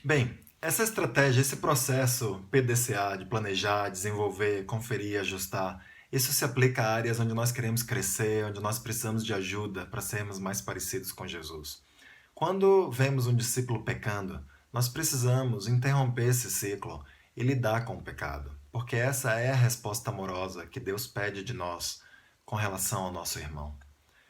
Bem, essa estratégia, esse processo PDCA de planejar, desenvolver, conferir, ajustar, isso se aplica a áreas onde nós queremos crescer, onde nós precisamos de ajuda para sermos mais parecidos com Jesus. Quando vemos um discípulo pecando, nós precisamos interromper esse ciclo e lidar com o pecado, porque essa é a resposta amorosa que Deus pede de nós com relação ao nosso irmão.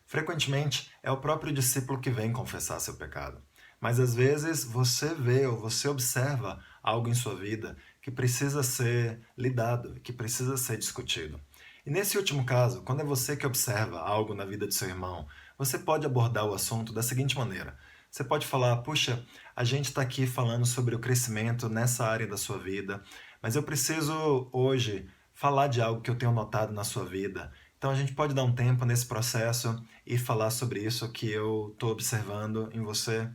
Frequentemente, é o próprio discípulo que vem confessar seu pecado. Mas às vezes você vê ou você observa algo em sua vida que precisa ser lidado, que precisa ser discutido. E nesse último caso, quando é você que observa algo na vida de seu irmão, você pode abordar o assunto da seguinte maneira. Você pode falar, puxa, a gente está aqui falando sobre o crescimento nessa área da sua vida, mas eu preciso hoje falar de algo que eu tenho notado na sua vida. Então a gente pode dar um tempo nesse processo e falar sobre isso que eu estou observando em você.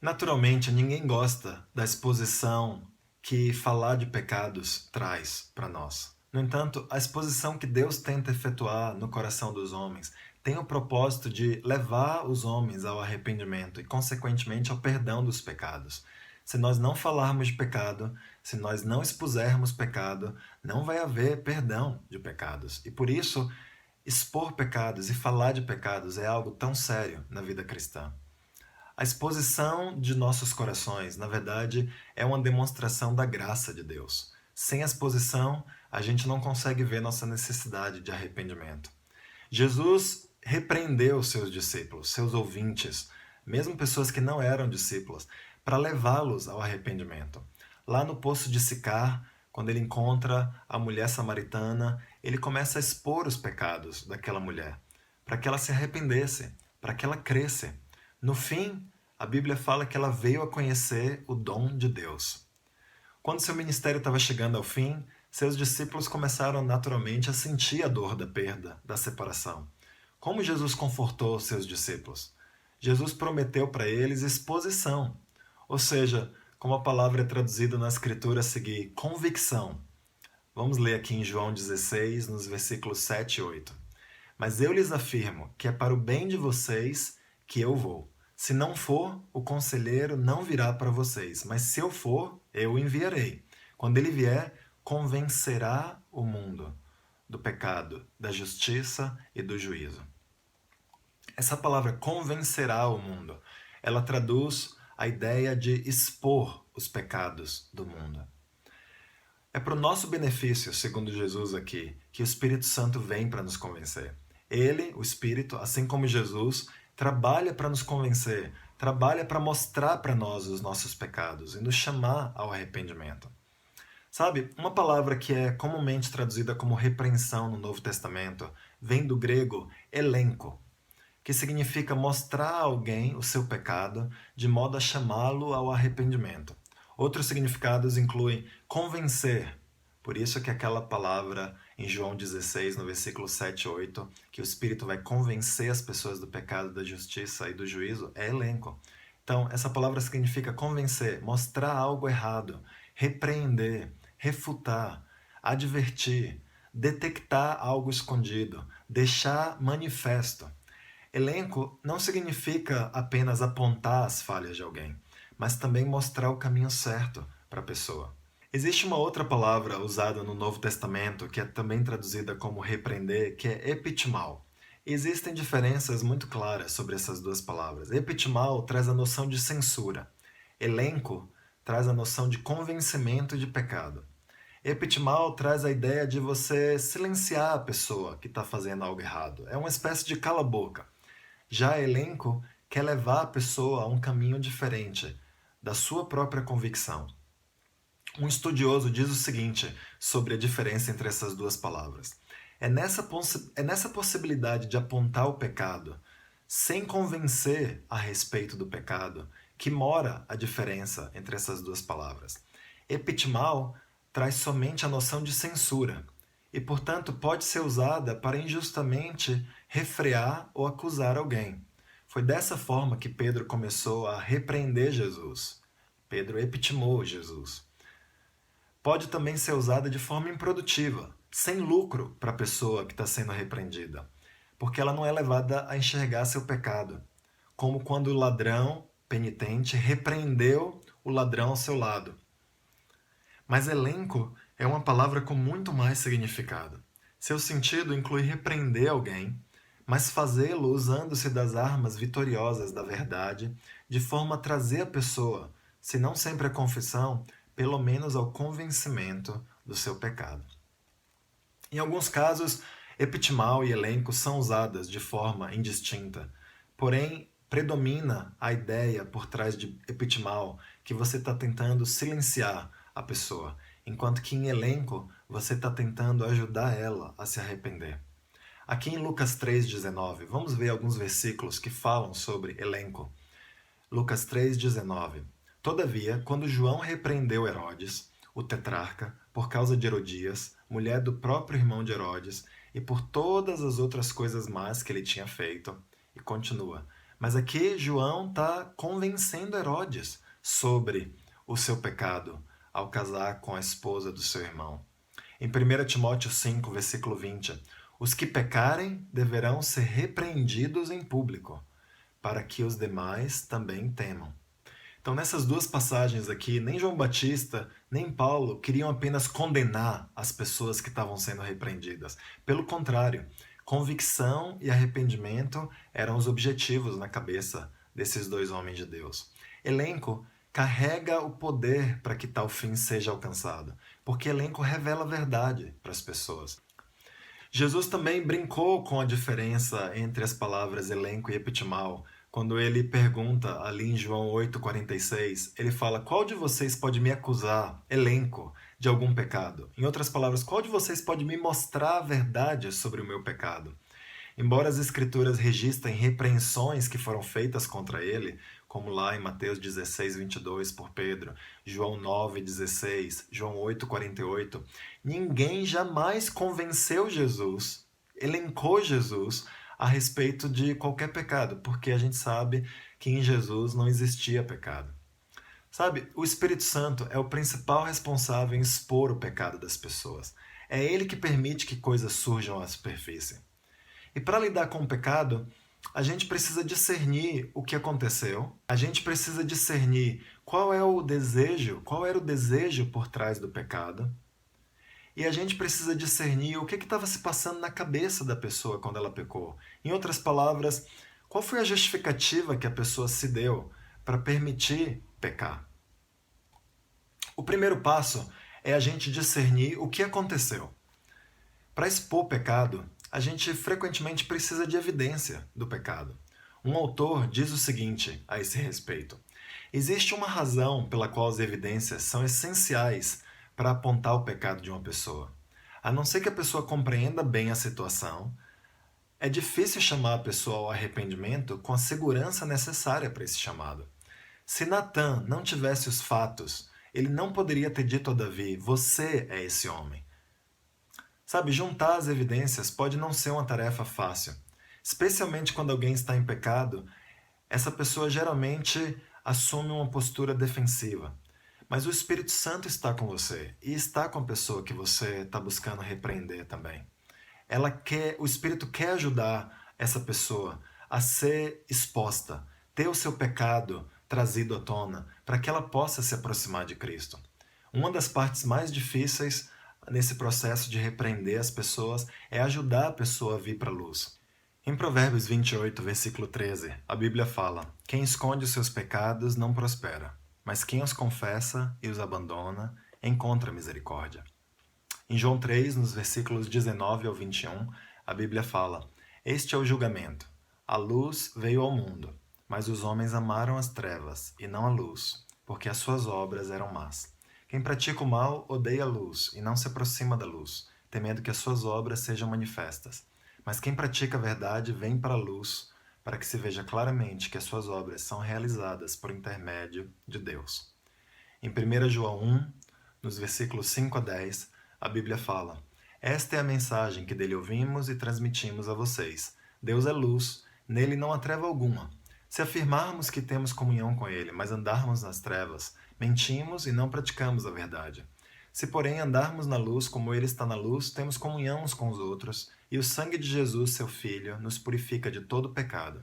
Naturalmente, ninguém gosta da exposição que falar de pecados traz para nós. No entanto, a exposição que Deus tenta efetuar no coração dos homens tem o propósito de levar os homens ao arrependimento e, consequentemente, ao perdão dos pecados. Se nós não falarmos de pecado, se nós não expusermos pecado, não vai haver perdão de pecados. E por isso, expor pecados e falar de pecados é algo tão sério na vida cristã. A exposição de nossos corações, na verdade, é uma demonstração da graça de Deus. Sem a exposição, a gente não consegue ver nossa necessidade de arrependimento. Jesus repreendeu seus discípulos, seus ouvintes, mesmo pessoas que não eram discípulos, para levá-los ao arrependimento. Lá no poço de Sicar, quando ele encontra a mulher samaritana, ele começa a expor os pecados daquela mulher, para que ela se arrependesse, para que ela cresça. No fim, a Bíblia fala que ela veio a conhecer o dom de Deus. Quando seu ministério estava chegando ao fim, seus discípulos começaram naturalmente a sentir a dor da perda, da separação. Como Jesus confortou seus discípulos? Jesus prometeu para eles exposição, ou seja, como a palavra é traduzida na Escritura a seguir, convicção. Vamos ler aqui em João 16, nos versículos 7 e 8. Mas eu lhes afirmo que é para o bem de vocês que eu vou. Se não for, o conselheiro não virá para vocês, mas se eu for, eu o enviarei. Quando ele vier, convencerá o mundo do pecado, da justiça e do juízo. Essa palavra convencerá o mundo, ela traduz a ideia de expor os pecados do mundo. É para o nosso benefício, segundo Jesus aqui, que o Espírito Santo vem para nos convencer. Ele, o Espírito, assim como Jesus, trabalha para nos convencer, trabalha para mostrar para nós os nossos pecados e nos chamar ao arrependimento. Sabe, uma palavra que é comumente traduzida como repreensão no Novo Testamento vem do grego elenco, que significa mostrar a alguém o seu pecado de modo a chamá-lo ao arrependimento. Outros significados incluem convencer. Por isso que aquela palavra em João 16, no versículo 7 e 8, que o Espírito vai convencer as pessoas do pecado, da justiça e do juízo, é elenco. Então, essa palavra significa convencer, mostrar algo errado, repreender, refutar, advertir, detectar algo escondido, deixar manifesto. Elenco não significa apenas apontar as falhas de alguém, mas também mostrar o caminho certo para a pessoa. Existe uma outra palavra usada no Novo Testamento que é também traduzida como repreender, que é epitimao. Existem diferenças muito claras sobre essas duas palavras. Epitimao traz a noção de censura. Elenco traz a noção de convencimento de pecado. Epitimao traz a ideia de você silenciar a pessoa que está fazendo algo errado. É uma espécie de cala-boca. Já elenco quer levar a pessoa a um caminho diferente da sua própria convicção. Um estudioso diz o seguinte sobre a diferença entre essas duas palavras. É nessa possibilidade de apontar o pecado, sem convencer a respeito do pecado, que mora a diferença entre essas duas palavras. Epitimao traz somente a noção de censura e, portanto, pode ser usada para injustamente refrear ou acusar alguém. Foi dessa forma que Pedro começou a repreender Jesus. Pedro epitimou Jesus. Pode também ser usada de forma improdutiva, sem lucro para a pessoa que está sendo repreendida, porque ela não é levada a enxergar seu pecado, como quando o ladrão penitente repreendeu o ladrão ao seu lado. Mas elenco é uma palavra com muito mais significado. Seu sentido inclui repreender alguém, mas fazê-lo usando-se das armas vitoriosas da verdade, de forma a trazer a pessoa, se não sempre à confissão, pelo menos ao convencimento do seu pecado. Em alguns casos, epitimal e elenco são usadas de forma indistinta, porém predomina a ideia por trás de epitimal que você está tentando silenciar a pessoa, enquanto que em elenco você está tentando ajudar ela a se arrepender. Aqui em Lucas 3,19, vamos ver alguns versículos que falam sobre elenco. Lucas 3,19. Todavia, quando João repreendeu Herodes, o tetrarca, por causa de Herodias, mulher do próprio irmão de Herodes, e por todas as outras coisas más que ele tinha feito, e continua. Mas aqui João está convencendo Herodes sobre o seu pecado ao casar com a esposa do seu irmão. Em 1 Timóteo 5, versículo 20, os que pecarem deverão ser repreendidos em público, para que os demais também temam. Então, nessas duas passagens aqui, nem João Batista, nem Paulo queriam apenas condenar as pessoas que estavam sendo repreendidas. Pelo contrário, convicção e arrependimento eram os objetivos na cabeça desses dois homens de Deus. Elenco carrega o poder para que tal fim seja alcançado, porque elenco revela a verdade para as pessoas. Jesus também brincou com a diferença entre as palavras elenco e epitimal. Quando ele pergunta ali em João 8,46, ele fala: qual de vocês pode me acusar, elenco, de algum pecado? Em outras palavras, qual de vocês pode me mostrar a verdade sobre o meu pecado? Embora as escrituras registrem repreensões que foram feitas contra ele, como lá em Mateus 16:22 por Pedro, João 9:16, João 8:48, ninguém jamais convenceu Jesus, elencou Jesus a respeito de qualquer pecado, porque a gente sabe que em Jesus não existia pecado. Sabe, o Espírito Santo é o principal responsável em expor o pecado das pessoas. É ele que permite que coisas surjam à superfície. E para lidar com o pecado, a gente precisa discernir o que aconteceu, a gente precisa discernir qual era o desejo por trás do pecado, e a gente precisa discernir o que estava se passando na cabeça da pessoa quando ela pecou. Em outras palavras, qual foi a justificativa que a pessoa se deu para permitir pecar? O primeiro passo é a gente discernir o que aconteceu. Para expor o pecado, a gente frequentemente precisa de evidência do pecado. Um autor diz o seguinte a esse respeito: existe uma razão pela qual as evidências são essenciais para apontar o pecado de uma pessoa. A não ser que a pessoa compreenda bem a situação, é difícil chamar a pessoa ao arrependimento com a segurança necessária para esse chamado. Se Natan não tivesse os fatos, ele não poderia ter dito a Davi: você é esse homem. Sabe, juntar as evidências pode não ser uma tarefa fácil. Especialmente quando alguém está em pecado, essa pessoa geralmente assume uma postura defensiva. Mas o Espírito Santo está com você e está com a pessoa que você está buscando repreender também. O Espírito quer ajudar essa pessoa a ser exposta, ter o seu pecado trazido à tona, para que ela possa se aproximar de Cristo. Uma das partes mais difíceis nesse processo de repreender as pessoas é ajudar a pessoa a vir para a luz. Em Provérbios 28, versículo 13, a Bíblia fala: quem esconde os seus pecados não prospera, mas quem os confessa e os abandona encontra misericórdia. Em João 3, nos versículos 19 ao 21, a Bíblia fala: este é o julgamento. A luz veio ao mundo, mas os homens amaram as trevas e não a luz, porque as suas obras eram más. Quem pratica o mal odeia a luz e não se aproxima da luz, temendo que as suas obras sejam manifestas. Mas quem pratica a verdade vem para a luz, para que se veja claramente que as suas obras são realizadas por intermédio de Deus. Em 1 João 1, nos versículos 5 a 10, a Bíblia fala: esta é a mensagem que dele ouvimos e transmitimos a vocês. Deus é luz, nele não há treva alguma. Se afirmarmos que temos comunhão com ele, mas andarmos nas trevas, mentimos e não praticamos a verdade. Se, porém, andarmos na luz como ele está na luz, temos comunhão uns com os outros, e o sangue de Jesus, seu Filho, nos purifica de todo pecado.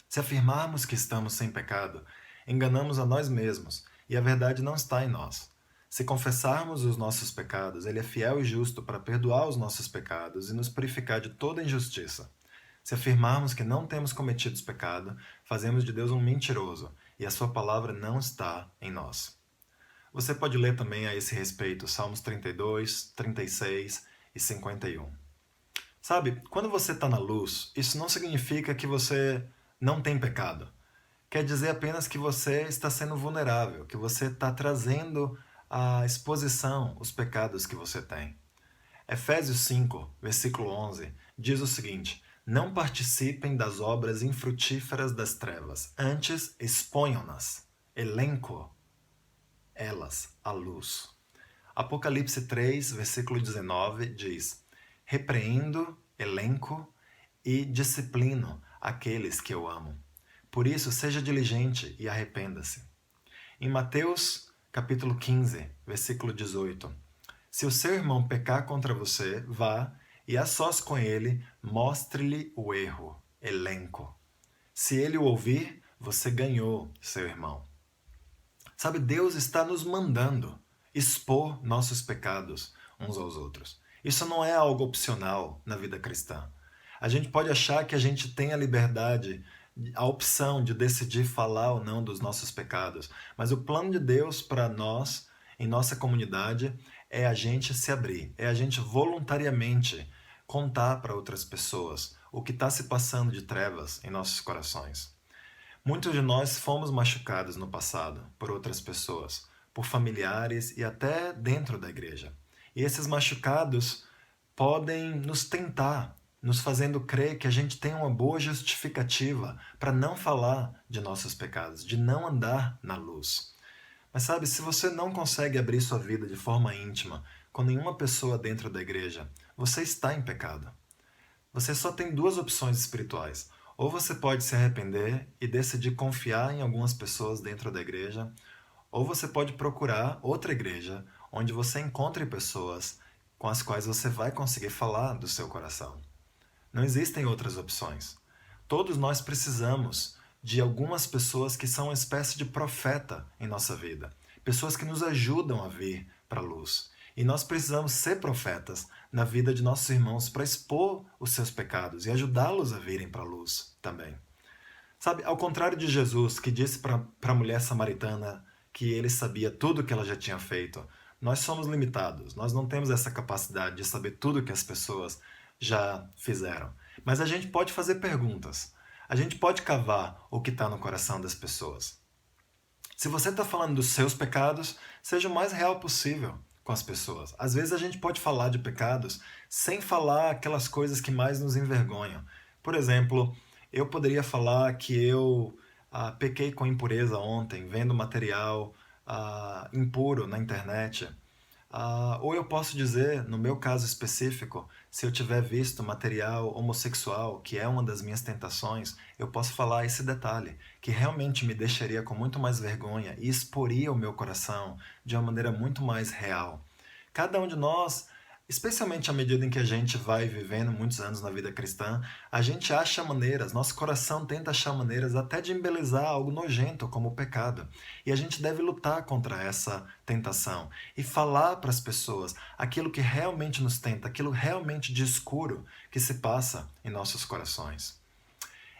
Se afirmarmos que estamos sem pecado, enganamos a nós mesmos, e a verdade não está em nós. Se confessarmos os nossos pecados, Ele é fiel e justo para perdoar os nossos pecados e nos purificar de toda injustiça. Se afirmarmos que não temos cometido pecado, fazemos de Deus um mentiroso, e a sua palavra não está em nós. Você pode ler também a esse respeito Salmos 32, 36 e 51. Sabe, quando você está na luz, isso não significa que você não tem pecado. Quer dizer apenas que você está sendo vulnerável, que você está trazendo à exposição os pecados que você tem. Efésios 5, versículo 11, diz o seguinte: não participem das obras infrutíferas das trevas, antes exponham-nas, elenco elas à luz. Apocalipse 3, versículo 19 diz: repreendo, elenco e disciplino aqueles que eu amo. Por isso, seja diligente e arrependa-se. Em Mateus, capítulo 15, versículo 18, se o seu irmão pecar contra você, vá e a sós com ele, mostre-lhe o erro, elenco. Se ele o ouvir, você ganhou seu irmão. Sabe, Deus está nos mandando expor nossos pecados uns aos outros. Isso não é algo opcional na vida cristã. A gente pode achar que a gente tem a liberdade, a opção de decidir falar ou não dos nossos pecados, mas o plano de Deus para nós, em nossa comunidade, é a gente se abrir, é a gente voluntariamente contar para outras pessoas o que está se passando de trevas em nossos corações. Muitos de nós fomos machucados no passado por outras pessoas, por familiares e até dentro da igreja. E esses machucados podem nos tentar, nos fazendo crer que a gente tem uma boa justificativa para não falar de nossos pecados, de não andar na luz. Mas sabe, se você não consegue abrir sua vida de forma íntima com nenhuma pessoa dentro da igreja, você está em pecado. Você só tem duas opções espirituais. Ou você pode se arrepender e decidir confiar em algumas pessoas dentro da igreja, ou você pode procurar outra igreja onde você encontre pessoas com as quais você vai conseguir falar do seu coração. Não existem outras opções. Todos nós precisamos de algumas pessoas que são uma espécie de profeta em nossa vida, pessoas que nos ajudam a vir para a luz. E nós precisamos ser profetas na vida de nossos irmãos para expor os seus pecados e ajudá-los a virem para a luz também. Sabe, ao contrário de Jesus, que disse para a mulher samaritana que ele sabia tudo o que ela já tinha feito, nós somos limitados, nós não temos essa capacidade de saber tudo o que as pessoas já fizeram. Mas a gente pode fazer perguntas, a gente pode cavar o que está no coração das pessoas. Se você está falando dos seus pecados, seja o mais real possível com as pessoas. Às vezes a gente pode falar de pecados sem falar aquelas coisas que mais nos envergonham. Por exemplo, eu poderia falar que eu pequei com impureza ontem, vendo material impuro na internet. Ou eu posso dizer, no meu caso específico, se eu tiver visto material homossexual, que é uma das minhas tentações, eu posso falar esse detalhe, que realmente me deixaria com muito mais vergonha e exporia o meu coração de uma maneira muito mais real. Cada um de nós, especialmente à medida em que a gente vai vivendo muitos anos na vida cristã, a gente acha maneiras, nosso coração tenta achar maneiras até de embelezar algo nojento como o pecado. E a gente deve lutar contra essa tentação e falar para as pessoas aquilo que realmente nos tenta, aquilo realmente de escuro que se passa em nossos corações.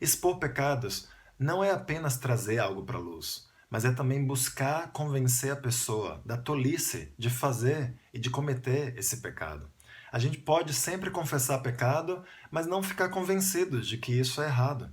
Expor pecados não é apenas trazer algo para a luz, mas é também buscar convencer a pessoa da tolice de fazer e de cometer esse pecado. A gente pode sempre confessar pecado, mas não ficar convencido de que isso é errado.